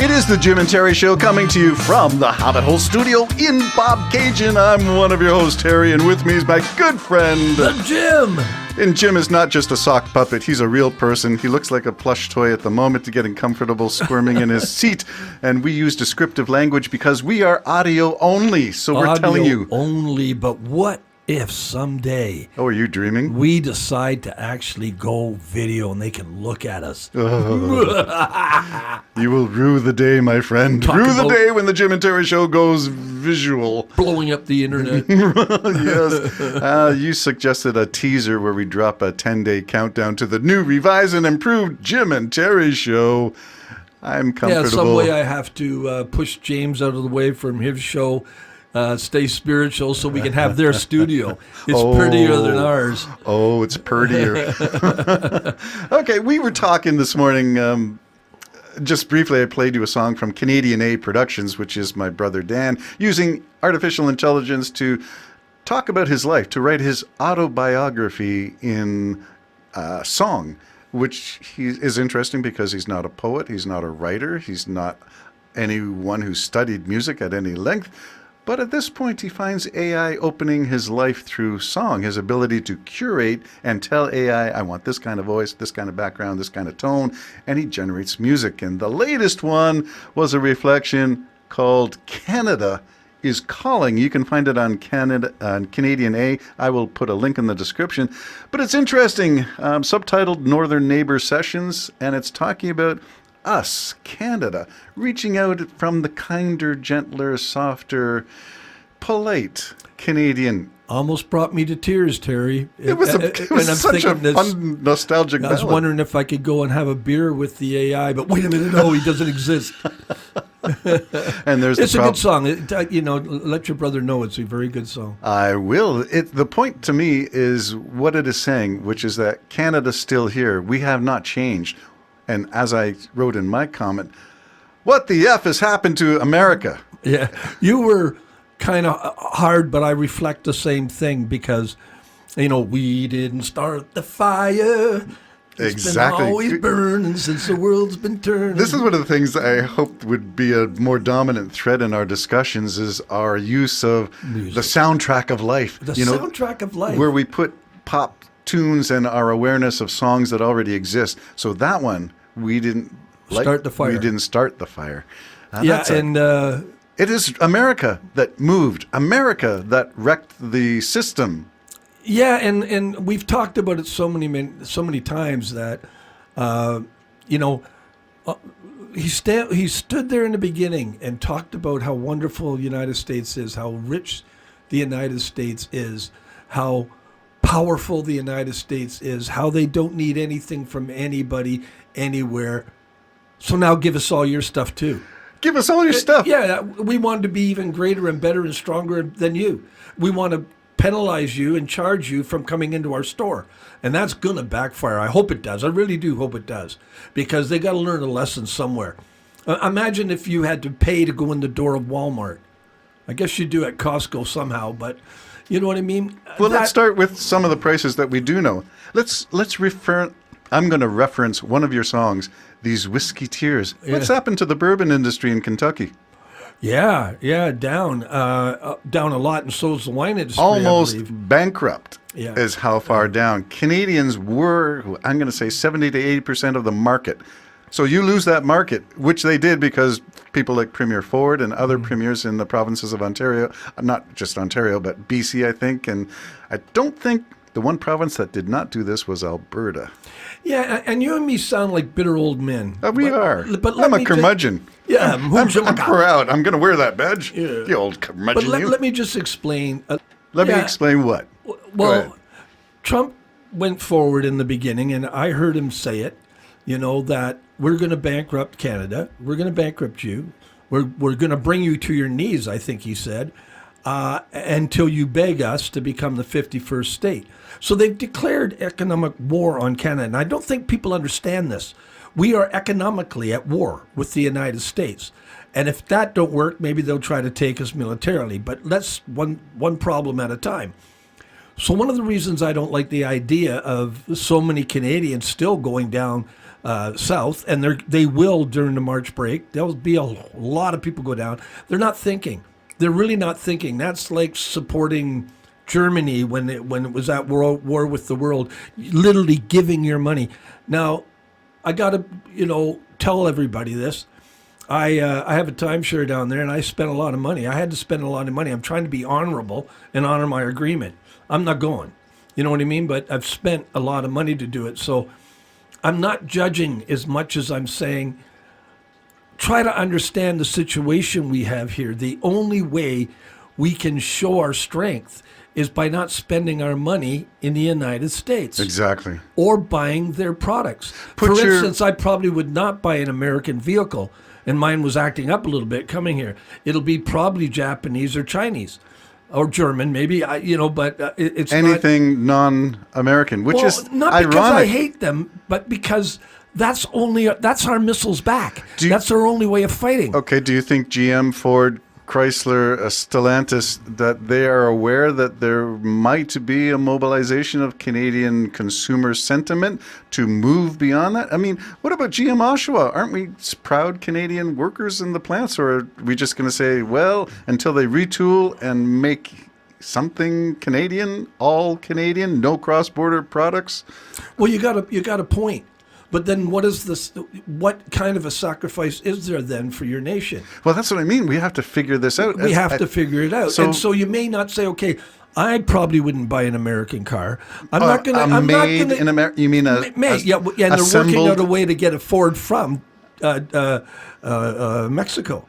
It is the Jim and Terry Show coming to you from the Hobbit Hole Studio in Bobcaygeon. I'm one of your hosts, Terry, and with me is my good friend, the Jim. And Jim is not just a sock puppet. He's a real person. He looks like a plush toy at the moment to getting comfortable, squirming in his seat. And we use descriptive language because we are audio only. So we're telling you. Only, but what if someday... Oh, are you dreaming? We decide to actually go video and they can look at us. You will rue the day, my friend. Rue the day when the Jim and Terry Show goes visual. Blowing up the internet. Yes. You suggested a teaser where we drop a 10-day countdown to the new, revised, and improved Jim and Terry Show. I'm comfortable. Yeah, some way I have to push James out of the way from his show. Stay spiritual so we can have their studio. It's prettier than ours. Oh, it's prettier. Okay, we were talking this morning, just briefly, I played you a song from Canadian A Productions, which is my brother Dan, using artificial intelligence to talk about his life, to write his autobiography in song, which is interesting because he's not a poet, he's not a writer, he's not anyone who studied music at any length. But at this point, he finds AI opening his life through song, his ability to curate and tell AI, I want this kind of voice, this kind of background, this kind of tone, and he generates music. And the latest one was a reflection called Canada is Calling. You can find it on Canadian A. I will put a link in the description. But it's interesting, subtitled Northern Neighbor Sessions, and it's talking about us, Canada, reaching out from the kinder, gentler, softer, polite Canadian. Almost brought me to tears, Terry. It was such a fun, nostalgic ballad. I was wondering if I could go and have a beer with the AI, but wait a minute, no, he doesn't exist. And it's a good song. Let your brother know it's a very good song. I will. The point to me is what it is saying, which is that Canada's still here. We have not changed. And as I wrote in my comment, what the F has happened to America? Yeah, you were kind of hard, but I reflect the same thing because, we didn't start the fire. It's been always burning since the world's been turning. This is one of the things I hoped would be a more dominant thread in our discussions is our use of music. The soundtrack of life. The soundtrack of life. Where we put pop tunes and our awareness of songs that already exist. So that one, we didn't start the fire. We didn't start the fire. It is America that moved. America that wrecked the system. Yeah, and we've talked about it so many times that, he stood there in the beginning and talked about how wonderful the United States is, how rich the United States is, how powerful the United States is, how they don't need anything from anybody, anywhere. So now give us all your stuff too. Give us all your stuff. Yeah, we want to be even greater and better and stronger than you. We want to penalize you and charge you from coming into our store. And that's going to backfire. I hope it does. I really do hope it does. Because they got to learn a lesson somewhere. Imagine if you had to pay to go in the door of Walmart. I guess you do at Costco somehow, but... You know what I mean? Well, let's start with some of the prices that we do know. Let's refer. I'm going to reference one of your songs, These Whiskey Tears. Yeah. What's happened to the bourbon industry in Kentucky? Yeah, down a lot, and so is the wine industry. Almost bankrupt is how far down. Canadians were, I'm going to say, 70 to 80% of the market. So you lose that market, which they did because people like Premier Ford and other premiers in the provinces of Ontario, not just Ontario, but BC, I think. And I don't think the one province that did not do this was Alberta. Yeah, and you and me sound like bitter old men. We are. But I'm a curmudgeon. I'm proud. I'm going to wear that badge. Yeah. The old curmudgeon. But let me just explain. Let me explain what? Well, Trump went forward in the beginning, and I heard him say it, that we're going to bankrupt Canada. We're going to bankrupt you. We're going to bring you to your knees, I think he said, until you beg us to become the 51st state. So they've declared economic war on Canada. And I don't think people understand this. We are economically at war with the United States. And if that don't work, maybe they'll try to take us militarily. But let's one problem at a time. So one of the reasons I don't like the idea of so many Canadians still going down south, and they will during the March break. There'll be a lot of people go down. They're not thinking. They're really not thinking. That's like supporting Germany when it was at war with the world, literally giving your money. Now, I got to tell everybody this. I have a timeshare down there, and I spent a lot of money. I had to spend a lot of money. I'm trying to be honorable and honor my agreement. I'm not going. You know what I mean? But I've spent a lot of money to do it. So I'm not judging as much as I'm saying try to understand the situation we have here. The only way we can show our strength is by not spending our money in the United States. Exactly. Or buying their products. For instance, I probably would not buy an American vehicle, and mine was acting up a little bit coming here. It'll be probably Japanese or Chinese. Or German, maybe, but it's anything non-American, which is not ironic. Because I hate them, but because that's our missiles back. That's our only way of fighting. Okay, do you think GM, Ford, Chrysler, Stellantis, that they are aware that there might be a mobilization of Canadian consumer sentiment to move beyond that? I mean, what about GM Oshawa? Aren't we proud Canadian workers in the plants, or are we just going to say, well, until they retool and make something Canadian, all Canadian, no cross-border products? Well, you got a point. But then what kind of a sacrifice is there then for your nation? Well, that's what I mean. We have to figure this out. We have to figure it out. And so you may not say, okay, I probably wouldn't buy an American car. I'm not going to. Made in America? You mean and they're working out a way to get a Ford from Mexico.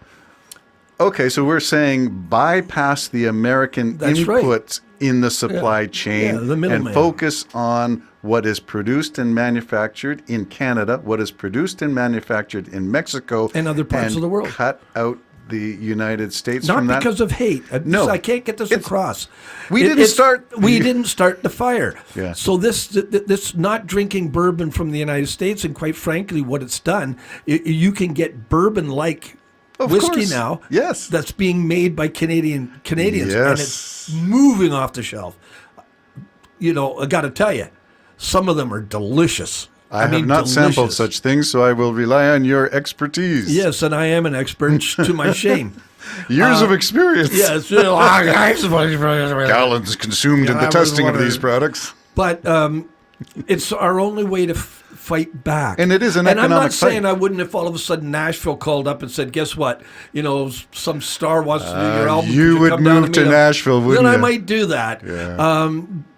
Okay, so we're saying bypass the American inputs in the supply chain and focus on what is produced and manufactured in Canada, what is produced and manufactured in Mexico, and other parts of the world. Cut out the United States from that. Not because of hate. I can't get this across. We didn't start the fire. Yeah. So this not drinking bourbon from the United States, and quite frankly, what it's done, you can get bourbon-like whiskey now. Yes. That's being made by Canadians, yes. and it's moving off the shelf. I got to tell you, some of them are delicious. I have not sampled such things, so I will rely on your expertise. Yes, and I am an expert to my shame. Years of experience. Yes. Gallons consumed in the testing of these products. But it's our only way to fight back. And it is an economic fight. And I'm not saying I wouldn't if all of a sudden Nashville called up and said, guess what? Some star wants to do your album. You would move to Nashville, wouldn't you? Then I might do that. Yeah.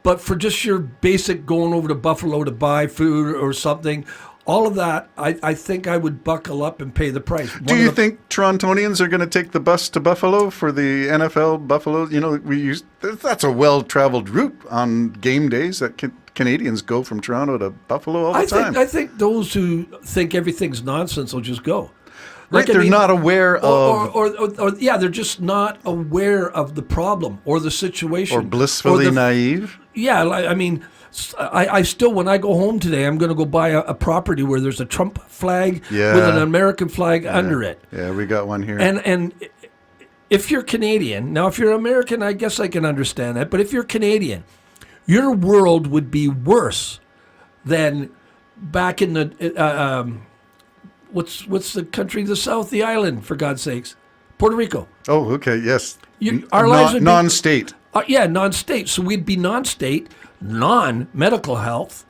But for just your basic going over to Buffalo to buy food or something, all of that, I think I would buckle up and pay the price. Do you think Torontonians are going to take the bus to Buffalo for the NFL Buffalo? That's a well-traveled route on game days that Canadians go from Toronto to Buffalo all the time. I think those who think everything's nonsense will just go. Right, they're not aware of... Or they're just not aware of the problem or the situation. Or blissfully naive. Yeah, I mean, I still, when I go home today, I'm going to go buy a property where there's a Trump flag with an American flag under it. Yeah, we got one here. And if you're Canadian, now if you're American, I guess I can understand that, but if you're Canadian, your world would be worse than back in the... What's the country to the south? The island, for God's sakes. Puerto Rico. Oh, okay, yes. Our lives would be... Non-state. Non-state. So we'd be non-state, non-medical health,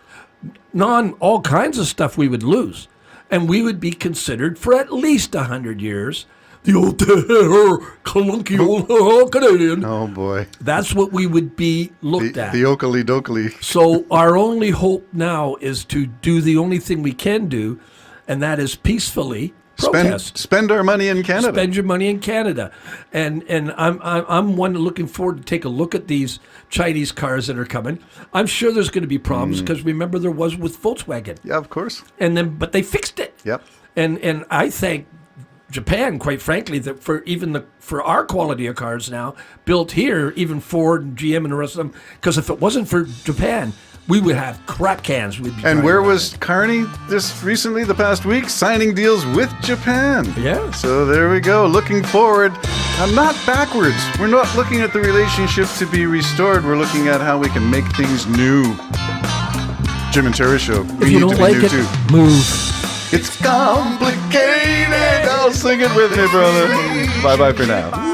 all kinds of stuff we would lose. And we would be considered for at least 100 years the old clunky old Canadian. Oh, boy. That's what we would be looked at. The oakley-dokley. So our only hope now is to do the only thing we can do, and that is peacefully protest. Spend our money in Canada. Spend your money in Canada, and I'm one looking forward to take a look at these Chinese cars that are coming. I'm sure there's going to be problems because remember there was with Volkswagen. Yeah, of course. But they fixed it. Yep. And I thank Japan, quite frankly, that for our quality of cars now built here, even Ford and GM and the rest of them. Because if it wasn't for Japan, we would have crap cans. And where was Carney the past week? Signing deals with Japan. Yeah. So there we go. Looking forward, not backwards. We're not looking at the relationship to be restored. We're looking at how we can make things new. Jim and Terry Show. If you don't like it, move. It's complicated. Oh, sing it with me, brother. Bye-bye for now.